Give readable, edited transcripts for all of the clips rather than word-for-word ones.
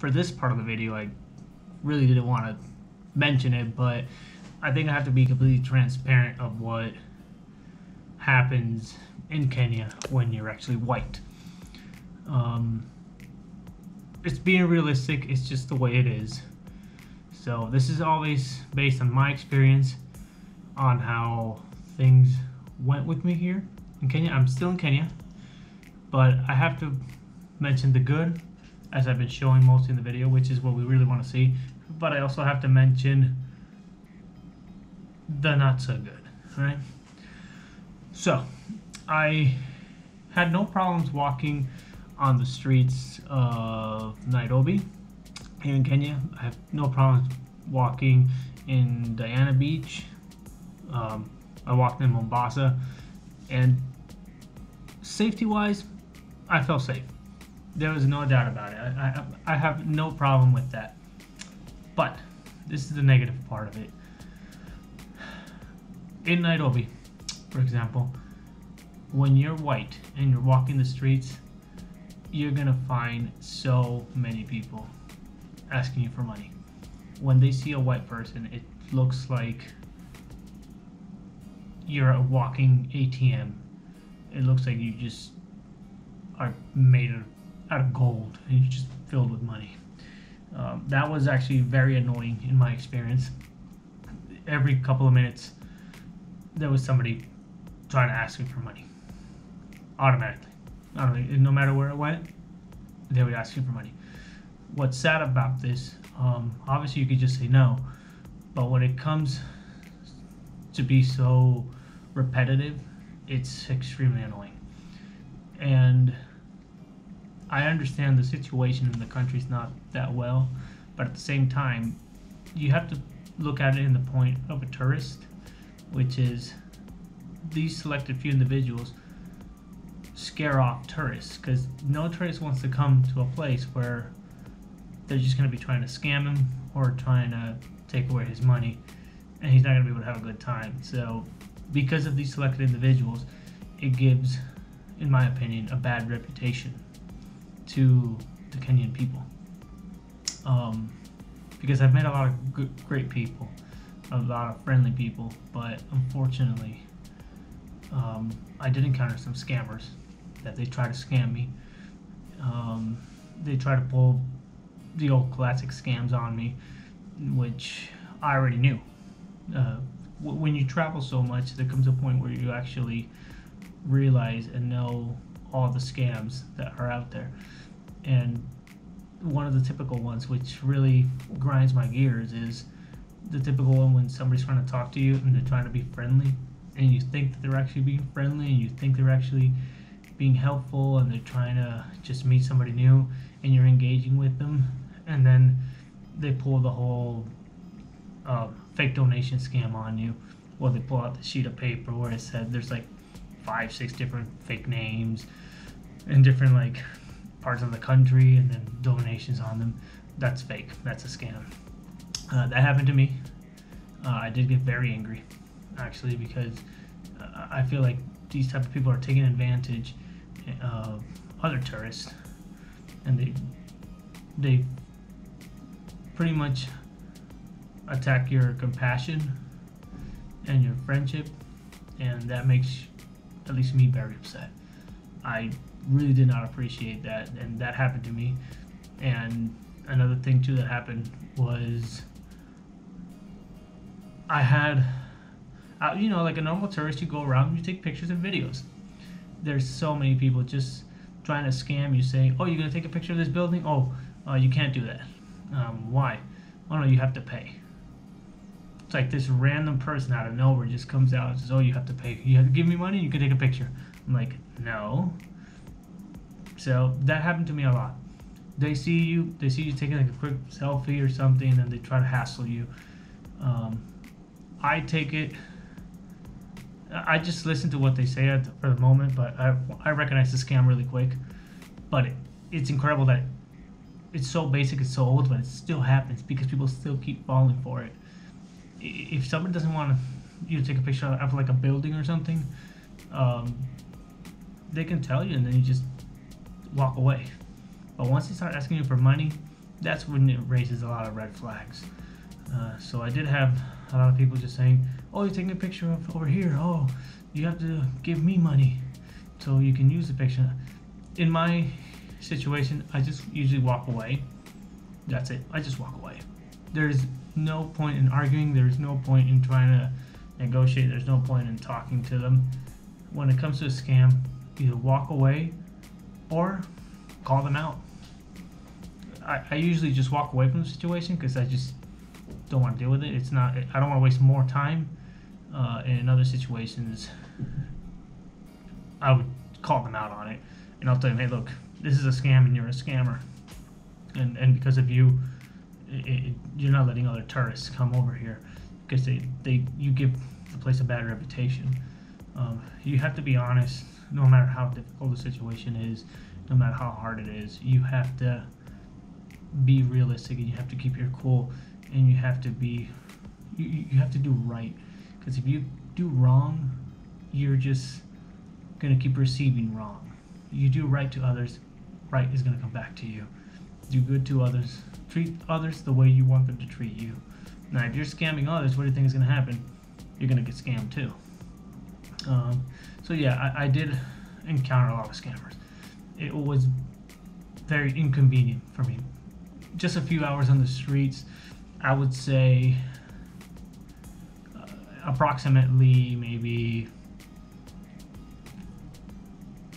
for this part of the video, I really didn't want to mention it, but I think I have to be completely transparent of what happens in Kenya when you're actually white. It's being realistic, it's just the way it is. So this is always based on my experience on how things went with me here in Kenya. I'm still in Kenya, but I have to mention the good, as I've been showing mostly in the video, which is what we really want to see. But I also have to mention the not so good, right? So I had no problems walking on the streets of Nairobi here in Kenya. I have no problems walking in Diana Beach. I walked in Mombasa, and safety-wise, I felt safe. There was no doubt about it. I have no problem with that. But this is the negative part of it. In Nairobi, for example, when you're white and you're walking the streets, you're gonna find so many people asking you for money. When they see a white person, it looks like you're a walking ATM. It looks like you just are made out of gold and you're just filled with money. That was actually very annoying in my experience. Every couple of minutes, there was somebody trying to ask me for money. Automatically. No matter where it went, they would ask you for money. What's sad about this, obviously you could just say no, but when it comes to be so repetitive, it's extremely annoying. And I understand the situation in the country's not that well, but at the same time, you have to look at it in the point of a tourist, which is these selected few individuals scare off tourists, because no tourist wants to come to a place where they're just going to be trying to scam him or trying to take away his money, and he's not going to be able to have a good time. So because of these selected individuals, it gives, in my opinion, a bad reputation to the Kenyan people. Because I've met a lot of great people, a lot of friendly people, but unfortunately, I did encounter some scammers that they try to scam me. They try to pull the old classic scams on me, which I already knew. When you travel so much, there comes a point where you actually realize and know all the scams that are out there. And one of the typical ones, which really grinds my gears, is the typical one when somebody's trying to talk to you and they're trying to be friendly, and you think that they're actually being friendly, and you think they're actually being helpful, and they're trying to just meet somebody new, and you're engaging with them, and then they pull the whole fake donation scam on you. Well, they pull out the sheet of paper where it said there's like 5-6 different fake names in different like parts of the country, and then donations on them. That's fake. That's a scam. That happened to me. I did get very angry, actually, because I feel like these type of people are taking advantage of other tourists, and they pretty much attack your compassion and your friendship, and that makes at least me very upset. I really did not appreciate that, and that happened to me. And another thing too that happened was I had, like a normal tourist, you go around, you take pictures and videos. There's so many people just trying to scam you, saying, oh, you're gonna take a picture of this building? Oh, you can't do that. Why? Oh no, you have to pay. It's like this random person out of nowhere just comes out and says, oh, you have to pay. You have to give me money, you can take a picture. I'm like, no. So that happened to me a lot. They see you taking like a quick selfie or something, and then they try to hassle you. I take it, I just listen to what they say for the moment, but I recognize the scam really quick. But it's incredible that it's so basic, it's so old, but it still happens because people still keep falling for it. If someone doesn't want you to take a picture of like a building or something, they can tell you, and then you just walk away. But once they start asking you for money, that's when it raises a lot of red flags. So I did have a lot of people just saying, oh, you're taking a picture of over here, oh, you have to give me money so you can use the picture. In my situation, I just usually walk away. That's it. I just walk away. There's no point in arguing. There's no point in trying to negotiate. There's no point in talking to them. When it comes to a scam, either walk away or call them out. I usually just walk away from the situation because I just don't want to deal with it. I don't want to waste more time. In other situations, I would call them out on it, and I'll tell them, hey, look, this is a scam and you're a scammer. And because of you, you're not letting other tourists come over here because you give the place a bad reputation. You have to be honest, no matter how difficult the situation is, no matter how hard it is. You have to be realistic, and you have to keep your cool, and you have to do right. Because if you do wrong, you're just gonna keep receiving wrong. You do right to others, right is gonna come back to you. Do good to others, treat others the way you want them to treat you. Now, if you're scamming others, what do you think is gonna happen? You're gonna get scammed too. So yeah, I did encounter a lot of scammers. It was very inconvenient for me. Just a few hours on the streets, I would say approximately maybe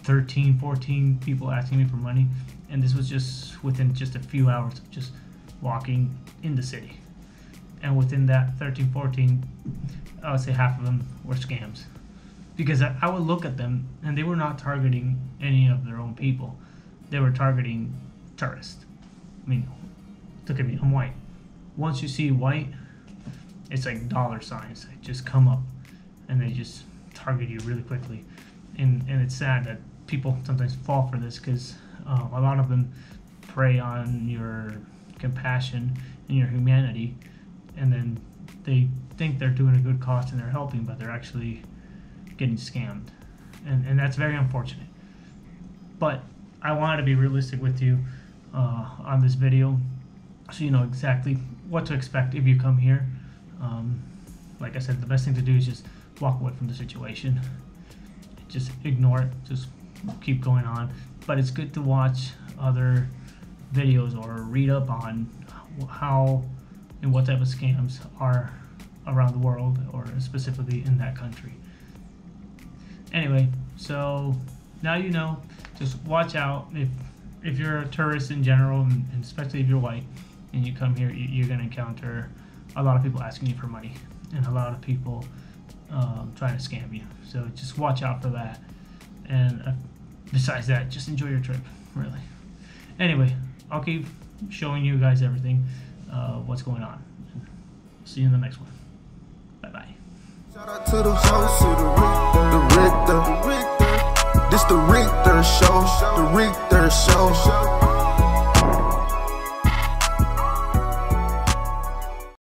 13, 14 people asking me for money, and this was just within just a few hours of just walking in the city. And within that 13, 14, I would say half of them were scams, because I would look at them and they were not targeting any of their own people. They were targeting tourists. I mean, look at me, I'm white. Once you see white, it's like dollar signs. They just come up and they just target you really quickly. And it's sad that people sometimes fall for this, because a lot of them prey on your compassion and your humanity, and then they think they're doing a good cause and they're helping, but they're actually getting scammed. And that's very unfortunate. But I wanted to be realistic with you on this video, so you know exactly what to expect if you come here. Like I said, the best thing to do is just walk away from the situation. Just ignore it. Just keep going on. But it's good to watch other videos or read up on how and what type of scams are around the world, or specifically in that country. Anyway, so now you know. Just watch out if you're a tourist in general, and especially if you're white and you come here, you're going to encounter a lot of people asking you for money and a lot of people trying to scam you. So just watch out for that. And besides that, just enjoy your trip, really. Anyway, I'll keep showing you guys everything, what's going on. See you in the next one. Bye-bye. Shout out to the host, the Richter. This the Richter show, the Richter show.